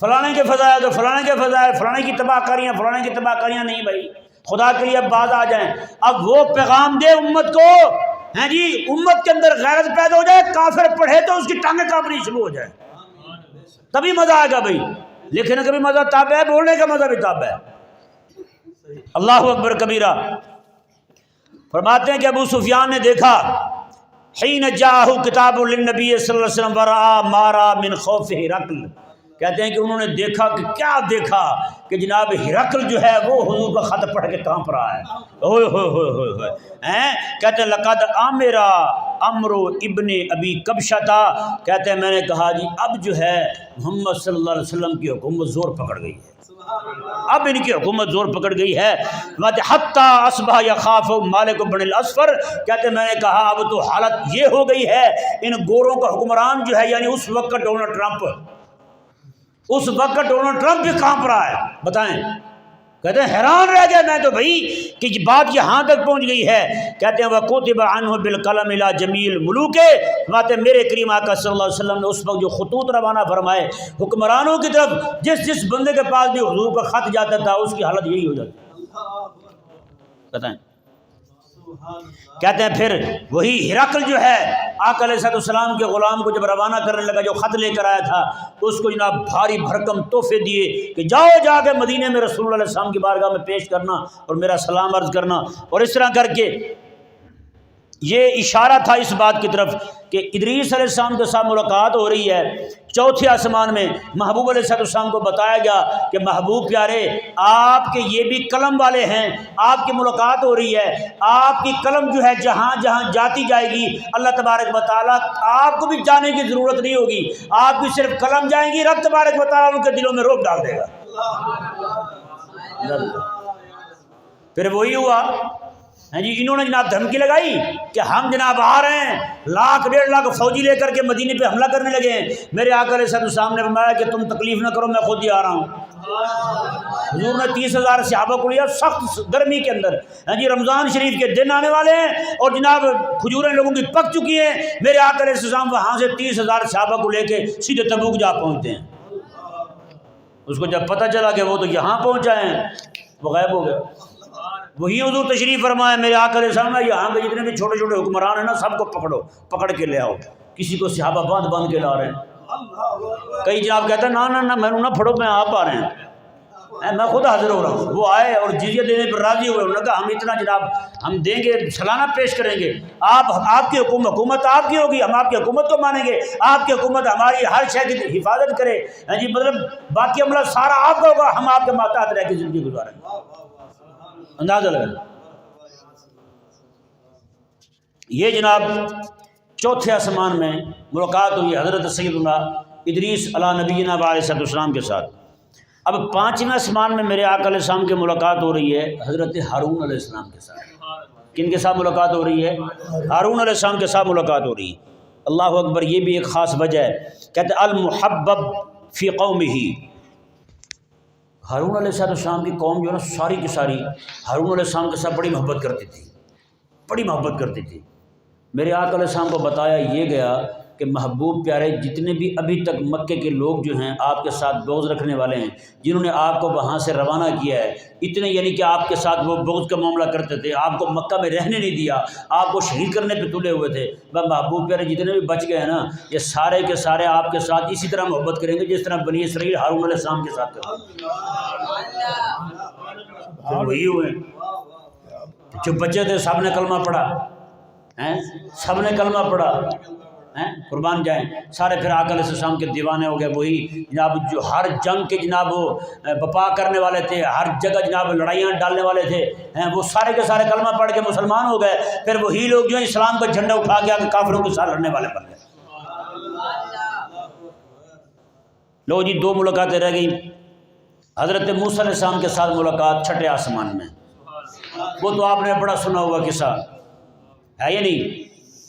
Speaker 1: فلانے کے فضائل تو فلانے کے فضائل، فلانے کی تباہ کاریاں فلانے کی تباہ کاریاں نہیں بھائی، خدا کے لیے اب باز آ جائیں. اب وہ پیغام دے امت کو، ہیں جی امت کے اندر غیرت پیدا ہو جائے، کافر پڑھے تو اس کی ٹانگیں کانپنی شروع ہو جائے، تبھی مزہ آئے گا بھائی. لکھنے کا بھی مزہ تاب ہے، بولنے کا مزہ بھی تاب ہے. اللہ اکبر کبیرہ. فرماتے ہیں کہ ابو سفیان نے دیکھا حین جاءہ کتاب للنبی صلی اللہ علیہ وسلم ورآ ما رآ من خوف ہرقل. کہتے ہیں کہ انہوں نے دیکھا کہ کیا دیکھا کہ جناب ہرقل جو ہے وہ حضور کا خط پڑھ کے کانپ رہا ہے. ہوئے ہوئے ہوئے ہوئے ہوئے. کہتے ہیں لقد آمرا امرو ابن ابی کبشہ. کہتے ہیں میں نے کہا جی اب جو ہے محمد صلی اللہ علیہ وسلم کی حکومت زور پکڑ گئی ہے، اب ان کی حکومت زور پکڑ گئی ہے. حتی اصبح یخاف مالک بن الاصفر. کہتے ہیں میں نے کہا اب تو حالت یہ ہو گئی ہے، ان گوروں کا حکمران جو ہے یعنی اس وقت ڈونلڈ ٹرمپ، اس وقت ڈونلڈ ٹرمپ بھی کانپ رہا ہے. بتائیں کہتے ہیں حیران رہ گیا میں تو بھائی کہ بات یہاں تک پہنچ گئی ہے. کہتے ہیں وَكُتِبَ عَنْهُ بِالْقَلَمِ إِلَى جَمِيعِ الْمُلُوكِ. بات ہے میرے کریم آقا صلی اللہ علیہ وسلم نے اس وقت جو خطوط روانہ فرمائے حکمرانوں کی طرف، جس بندے کے پاس بھی حضور کا خط جاتا تھا اس کی حالت یہی ہو جاتی. بتائیں. کہتے ہیں پھر وہی ہرقل جو ہے آقا علیہ السلام کے غلام کو جب روانہ کرنے لگا، جو خط لے کر آیا تھا اس کو جناب بھاری بھرکم تحفے دیے کہ جاؤ جا کے مدینے میں رسول اللہ علیہ السلام کی بارگاہ میں پیش کرنا اور میرا سلام عرض کرنا. اور اس طرح کر کے یہ اشارہ تھا اس بات کی طرف کہ ادریس علیہ السلام کے ساتھ ملاقات ہو رہی ہے. چوتھے آسمان میں محبوب علیہ السلام کو بتایا گیا کہ محبوب پیارے آپ کے یہ بھی قلم والے ہیں، آپ کی ملاقات ہو رہی ہے، آپ کی قلم جو ہے جہاں جہاں جاتی جائے گی اللہ تبارک و تعالیٰ آپ کو بھی جانے کی ضرورت نہیں ہوگی، آپ کی صرف قلم جائیں گی، رب تبارک و تعالیٰ ان کے دلوں میں رعب ڈال دے گا. پھر وہی ہوا جی، انہوں نے جناب دھمکی لگائی کہ ہم جناب آ رہے ہیں، 1,00,000-1,50,000 فوجی لے کر کے مدینے پہ حملہ کرنے لگے ہیں. میرے آقا علیہ السلام نے فرمایا کہ تم تکلیف نہ کرو، میں خود ہی آ رہا ہوں. حضور نے 30,000 صحابہ کو لیا سخت گرمی کے اندر. جی رمضان شریف کے دن آنے والے ہیں اور جناب کھجوریں لوگوں کی پک چکی ہیں. میرے آقا علیہ السلام وہاں سے 30,000 صحابہ کو لے کے سیدھے تبوک جا پہنچتے ہیں. اس کو جب پتہ چلا کہ وہ تو یہاں پہنچا ہیں، وہ غائب ہو گیا. وہی حضور تشریف فرمایا میرے آقا علیہ السلام نے یہاں پہ جتنے بھی چھوٹے چھوٹے حکمران ہیں نا سب کو پکڑ کے لے آؤ. کسی کو صحابہ باندھ کے لا رہے ہیں. کئی جناب کہتے ہیں نہ میں نہ پھڑو، میں آپ آ رہے ہیں، میں خود حاضر ہو رہا ہوں. وہ آئے اور جزیہ دینے پر راضی ہوئے. انہوں نے کہا ہم اتنا جناب ہم دیں گے، سالانہ پیش کریں گے. آپ کی حکومت آپ کی ہوگی، ہم آپ کی حکومت کو مانیں گے، آپ کی حکومت ہماری ہر شے کی حفاظت کرے. جی مطلب باقی عملہ سارا آپ کا ہوگا، ہم آپ کے ماتحت رہ کے زندگی گزاریں گے. اندازہ لگا. یہ جناب چوتھے آسمان میں ملاقات ہوئی حضرت سیدنا ادریس علیہ نبینا علیہ السلام کے ساتھ. اب پانچویں آسمان میں میرے آقا علیہ السلام کی ملاقات ہو رہی ہے حضرت ہارون علیہ السلام کے ساتھ. کن کے ساتھ ملاقات ہو رہی ہے؟ ہارون علیہ السلام کے ساتھ ملاقات ہو رہی ہے. اللہ اکبر. یہ بھی ایک خاص وجہ ہے. کہتے المحبب فی قومہ. ہارون علیہ السلام کی قوم جو ہے نا ساری کی ساری ہارون علیہ السلام کے ساتھ بڑی محبت کرتی تھی. میرے آقا علیہ السلام کو بتایا یہ گیا کہ محبوب پیارے جتنے بھی ابھی تک مکے کے لوگ جو ہیں آپ کے ساتھ بغض رکھنے والے ہیں، جنہوں نے آپ کو وہاں سے روانہ کیا ہے، اتنے یعنی کہ آپ کے ساتھ وہ بغض کا معاملہ کرتے تھے، آپ کو مکہ میں رہنے نہیں دیا، آپ کو شہید کرنے پہ تلے ہوئے تھے، محبوب پیارے جتنے بھی بچ گئے ہیں نا یہ سارے کے سارے آپ کے ساتھ اسی طرح محبت کریں گے جس طرح بنی اسرائیل ہارون علیہ السلام کے ساتھ کرتے. وہی ہوئے جو بچے تھے سب نے کلمہ پڑھا، قربان جائیں. سارے پھر آقا علیہ السلام کے دیوانے ہو گئے. وہی جناب جو ہر جنگ کے جناب وہ بپا کرنے والے تھے، ہر جگہ جناب لڑائیاں ڈالنے والے تھے، وہ سارے کے سارے کلمہ پڑھ کے مسلمان ہو گئے. پھر وہی لوگ جو ہیں اسلام کا جھنڈا اٹھا کے کافروں کے ساتھ لڑنے والے بن گئے. لو جی 2 ملاقاتیں رہ گئی. حضرت موسیٰ علیہ السلام کے ساتھ ملاقات چھٹے آسمان میں. وہ تو آپ نے بڑا سنا ہوا قصہ ہے یا نہیں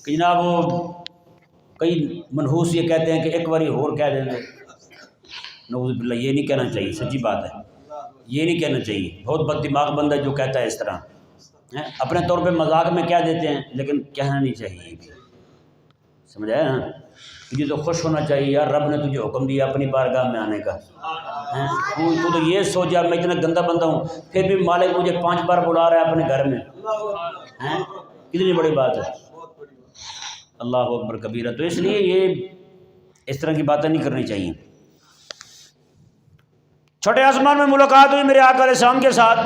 Speaker 1: کہ جناب وہ کئی منحوس یہ کہتے ہیں کہ ایک باری اور کہہ دیں گے. نعوذ باللہ یہ نہیں کہنا چاہیے، سچی بات ہے یہ نہیں کہنا چاہیے. بہت بد دماغ بندہ جو کہتا ہے اس طرح اپنے طور پہ مذاق میں کہہ دیتے ہیں لیکن کہنا نہیں چاہیے. سمجھایا نا؟ تجھے تو خوش ہونا چاہیے یار، رب نے تجھے حکم دیا اپنی بارگاہ میں آنے کا. تو یہ سوچ یار میں اتنا گندا بندہ ہوں پھر بھی مالک مجھے 5 بار بلا رہا ہے اپنے گھر میں. کتنی بڑی بات ہے. اللہ اکبر کبیرہ. تو اس لیے یہ اس طرح کی باتیں نہیں کرنی چاہیے. چھوٹے آسمان میں ملاقات ہوئی میرے آقا علیہ السلام کے ساتھ.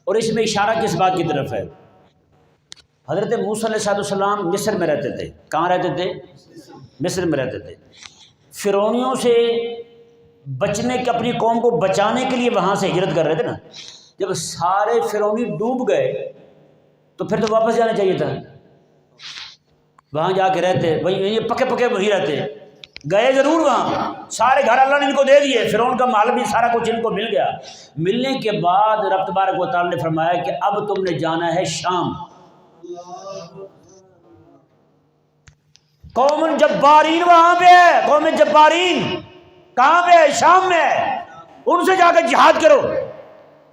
Speaker 1: اور اس میں اشارہ کس بات کی طرف ہے؟ حضرت موسیٰ علیہ السلام مصر میں رہتے تھے. کہاں رہتے تھے؟ مصر میں رہتے تھے. فرعونیوں سے بچنے کے اپنی قوم کو بچانے کے لیے وہاں سے ہجرت کر رہے تھے نا. جب سارے فرعونی ڈوب گئے تو پھر تو واپس جانا چاہیے تھا. وہاں جا کے رہتے بھائی یہ پکے وہی رہتے. گئے ضرور وہاں، سارے گھر اللہ نے ان کو دے دیے، فرعون کا مال بھی سارا کچھ ان کو مل گیا. ملنے کے بعد رب تبارک و تعالی نے فرمایا کہ اب تم نے جانا ہے شام. قوم جبارین وہاں پہ ہے. قوم جبارین کہاں پہ ہے؟ شام میں ہے. ان سے جا کے جہاد کرو.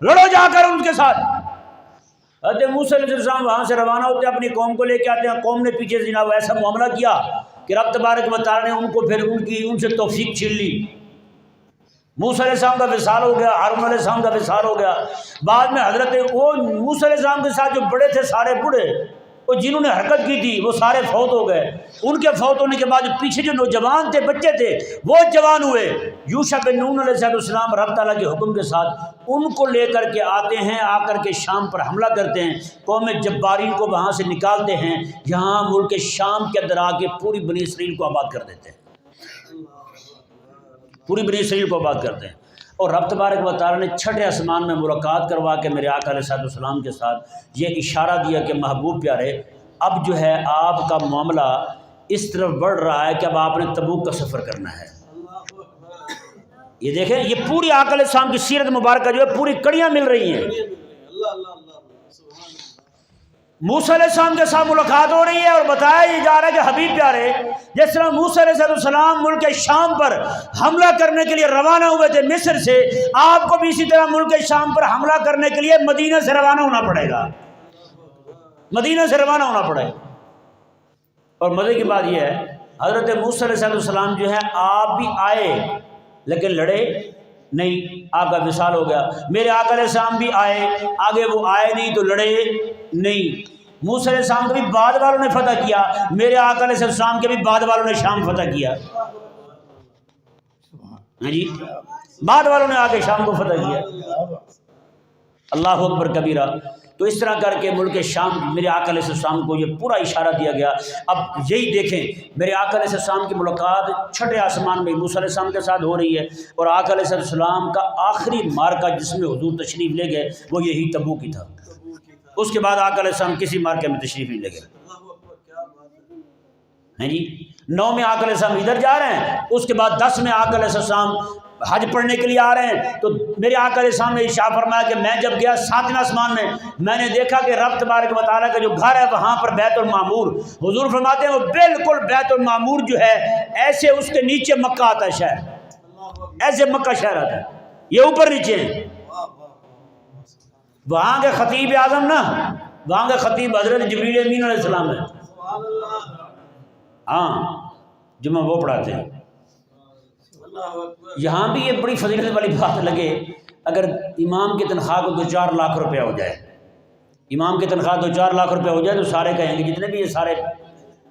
Speaker 1: لڑو جا کر ان کے ساتھ۔ حضرت موسیٰ علیہ السلام وہاں سے روانہ ہوتے ہیں، اپنی قوم کو لے کے آتے ہیں، قوم نے پیچھے سے جناب ایسا معاملہ کیا کہ رب تبارک و تعالیٰ نے ان کو پھر ان سے توفیق چھین لی۔ موسیٰ علیہ السلام کا وصال ہو گیا، ہارون علیہ السلام کا وصال ہو گیا۔ بعد میں حضرت وہ موسیٰ علیہ السلام کے ساتھ جو بڑے تھے سارے بوڑھے، وہ جنہوں نے حرکت کی تھی وہ سارے فوت ہو گئے۔ ان کے فوت ہونے کے بعد پیچھے جو نوجوان تھے، بچے تھے، وہ جوان ہوئے۔ یوشع بن نون علیہ السلام رب تعالیٰ کے حکم کے ساتھ ان کو لے کر کے آتے ہیں، آ کر کے شام پر حملہ کرتے ہیں، قوم جبارین کو وہاں سے نکالتے ہیں، یہاں ملک شام کے اندر آ کے پوری بنی اسرائیل کو آباد کر دیتے ہیں، پوری بنی اسرائیل کو آباد کرتے ہیں۔ اور رب تبارک و تعالیٰ نے چھٹے آسمان میں ملاقات کروا کے میرے آقا علیہ السلام کے ساتھ یہ اشارہ دیا کہ محبوب پیارے، اب جو ہے آپ کا معاملہ اس طرف بڑھ رہا ہے کہ اب آپ نے تبوک کا سفر کرنا ہے۔ یہ دیکھیں، یہ پوری آقا علیہ السلام کی سیرت مبارکہ جو ہے پوری کڑیاں مل رہی ہیں۔ موسیٰ علیہ السلام کے ساتھ ملاقات ہو رہی ہے اور بتایا جا رہا ہے کہ حبیب پیارے، جس طرح موسیٰ علیہ السلام ملک شام پر حملہ کرنے کے لیے روانہ ہوئے تھے مصر سے، آپ کو بھی اسی طرح ملک شام پر حملہ کرنے کے لیے مدینہ سے روانہ ہونا پڑے گا، مدینہ سے روانہ ہونا پڑے گا۔ اور مزے کی بات یہ ہے، حضرت موسیٰ علیہ السلام جو ہے آپ بھی آئے لیکن لڑے نہیں، آپ کا وصال ہو گیا۔ میرے آقا علیہ السلام بھی آئے، آگے وہ آئے نہیں تو لڑے نہیں۔ موسیٰ علیہ السلام کے بھی بعد والوں نے فتح کیا، میرے آقا علیہ السلام کے بھی بعد والوں نے شام فتح کیا۔ ہاں جی، بعد والوں نے آگے شام کو فتح کیا۔ اللہ اکبر کبیرہ۔ تو اس طرح کر کے ملک شام میرے آقا علیہ السلام کو یہ پورا اشارہ دیا گیا۔ اب یہی دیکھیں، میرے آقا علیہ السلام کی ملاقات چھٹے آسمان میں موسیٰ علیہ السلام کے ساتھ ہو رہی ہے، اور آقا علیہ السلام کا آخری مارکہ جس میں حضور تشریف لے گئے وہ یہی تبوک ہی تھا۔ اس کے بعد آقا علیہ السلام کسی مارکے میں تشریف نہیں لے گئے ہیں جی۔ 9 میں آقا علیہ السلام ادھر جا رہے ہیں، اس کے بعد 10 میں آقا علیہ السلام حج پڑھنے کے لیے آ رہے ہیں۔ تو میرے آقا علیہ السلام نے ارشاد فرمایا کہ میں جب گیا 7ویں آسمان میں نے دیکھا کہ رب تبارک و تعالیٰ کا جو گھر ہے وہاں پر بیت المعمور، حضور فرماتے ہیں وہ بالکل بیت المعمور جو ہے ایسے اس کے نیچے مکہ آتا ہے شہر، ایسے مکہ شہر آتا ہے، یہ اوپر نیچے ہیں۔ وہاں کے خطیب اعظم نا، وہاں کے خطیب حضرت جبریل امین علیہ السلام ہے، ہاں جمعہ وہ پڑھاتے ہیں۔ یہاں بھی یہ بڑی فضیلت والی بات لگے، اگر امام کی تنخواہ کو 2-4 لاکھ روپیہ ہو جائے، امام کی تنخواہ 2-4 لاکھ روپیہ ہو جائے تو سارے کہیں گے، جتنے بھی یہ سارے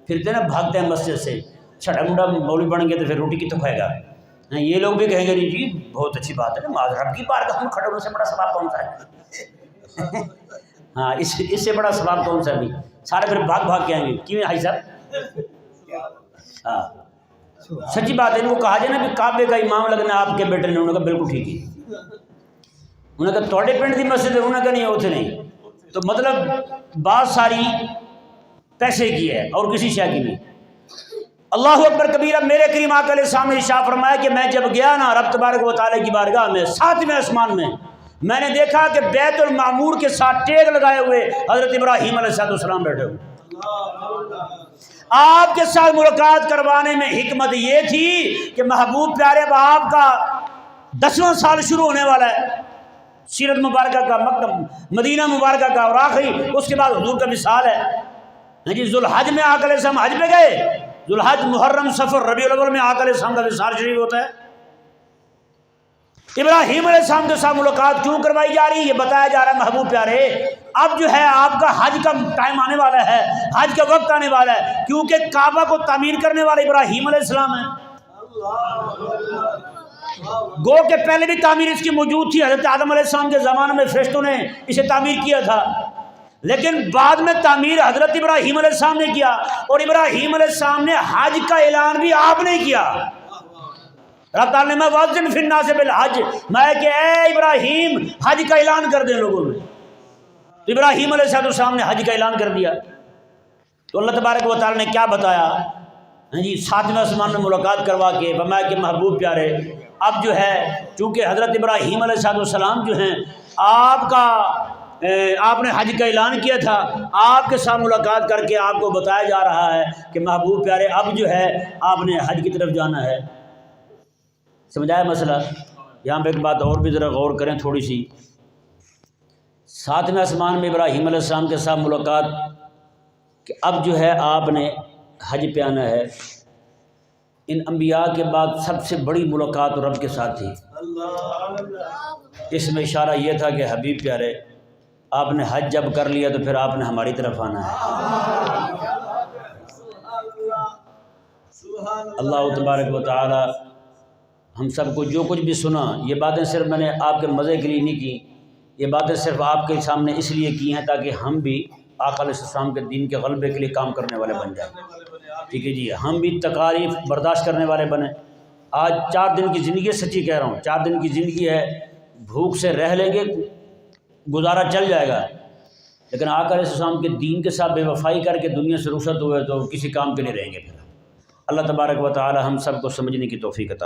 Speaker 1: پھرتے ہیں نا بھاگتے ہیں مسجد سے، چھٹا منڈا مولوی بن گئے تو پھر روٹی کی تو کھائے گا، یہ لوگ بھی کہیں گے نہیں جی بہت اچھی بات ہے نا، رب کی بارگاہ میں کھڑے ہونے سے بڑا ثواب کون سا ہے؟ ہاں اس سے بڑا ثواب کون سا ہے؟ بھی سارے پھر بھاگ بھاگ کے آئیں گے، کیوں بھائی صاحب؟ ہاں سچی بات ہے، ان کو کہا جائے نا کہ کعبے کا امام لگنا آپ کے بیٹے نے، انہوں نے کہا بالکل ٹھیک ہے، انہوں نے کہا توڑے پنڈ کی مسجد ہے، انہوں نے کہا نہیں ہوتے نہیں، تو مطلب بات ساری پیسے کی ہے اور کسی شے کی نہیں۔ اللہ اکبر کبیرہ۔ میرے کریم آقا علیہ السلام نے ارشاد فرمایا کہ میں جب گیا نا رب تبارک و تعالیٰ کی بارگاہ میں 7ویں آسمان میں نے دیکھا کہ بیت المعمور کے ساتھ ٹیک لگائے ہوئے حضرت ابراہیم علیہ السلام بیٹھے ہوئے۔ آپ کے ساتھ ملاقات کروانے میں حکمت یہ تھی کہ محبوب پیارے اب آپ کا 10واں سال شروع ہونے والا ہے، سیرت مبارکہ کا، مکہ مدینہ مبارکہ کا، اور آخری اس کے بعد حضور کا وصال ہے جی۔ ذوالحج میں آقا علیہ السلام حج پہ گئے، ذوالحج محرم صفر ربیع الاول میں آقا علیہ السلام کا وصال شریف ہوتا ہے۔ ابراہیم علیہ السلام کے ساتھ ملاقات کیوں کروائی جا رہی ہے؟ یہ بتایا جا رہا ہے محبوب پیارے اب جو ہے آپ کا حج کا ٹائم آنے والا ہے، حج کا وقت آنے والا ہے، کیونکہ کعبہ کو تعمیر کرنے والے ابراہیم علیہ السلام ہیں۔ گو کہ پہلے بھی تعمیر اس کی موجود تھی، حضرت آدم علیہ السلام کے زمانے میں فرشتوں نے اسے تعمیر کیا تھا، لیکن بعد میں تعمیر حضرت ابراہیم علیہ السلام نے کیا، اور ابراہیم علیہ السلام نے حج کا اعلان بھی آپ نے کیا۔ رب تعالیٰ نے میں وَأَذِّن فِي النَّاسِ بِالْحَجِّ، میں کہ اے ابراہیم حج کا اعلان کر دیں لوگوں میں، تو ابراہیم علیہ السلام نے حج کا اعلان کر دیا۔ تو اللہ تبارک و تعالیٰ نے کیا بتایا جی 7ویں آسمان میں ملاقات کروا کے فرمایا کہ محبوب پیارے اب جو ہے چونکہ حضرت ابراہیم علیہ السلام جو ہیں آپ نے حج کا اعلان کیا تھا، آپ کے ساتھ ملاقات کر کے آپ کو بتایا جا رہا ہے کہ محبوب پیارے اب جو ہے آپ نے حج کی طرف جانا ہے۔ سمجھایا مسئلہ؟ یہاں پہ ایک بات اور بھی ذرا غور کریں تھوڑی سی، ساتویں آسمان میں ابراہیم علیہ السلام کے ساتھ ملاقات کہ اب جو ہے آپ نے حج پہ آنا ہے۔ ان انبیاء کے بعد سب سے بڑی ملاقات رب کے ساتھ تھی۔ اس میں اشارہ یہ تھا کہ حبیب پیارے آپ نے حج جب کر لیا تو پھر آپ نے ہماری طرف آنا ہے۔ اللہ تبارک و تعالی ہم سب کو جو کچھ بھی سنا، یہ باتیں صرف میں نے آپ کے مزے کے لیے نہیں کی، یہ باتیں صرف آپ کے سامنے اس لیے کی ہیں تاکہ ہم بھی آقا علیہ السلام کے دین کے غلبے کے لیے کام کرنے والے بن جائیں۔ ٹھیک ہے جی، ہم بھی تکالیف برداشت کرنے والے بنیں۔ آج 4 دن کی زندگی، سچی کہہ رہا ہوں، 4 دن کی زندگی ہے، بھوک سے رہ لیں گے، گزارا چل جائے گا، لیکن آقا علیہ السلام کے دین کے ساتھ بے وفائی کر کے دنیا سے رخصت ہوئے تو کسی کام کے نہیں رہیں گے۔ پھر اللہ تبارک و تعالی ہم سب کو سمجھنے کی توفیق عطا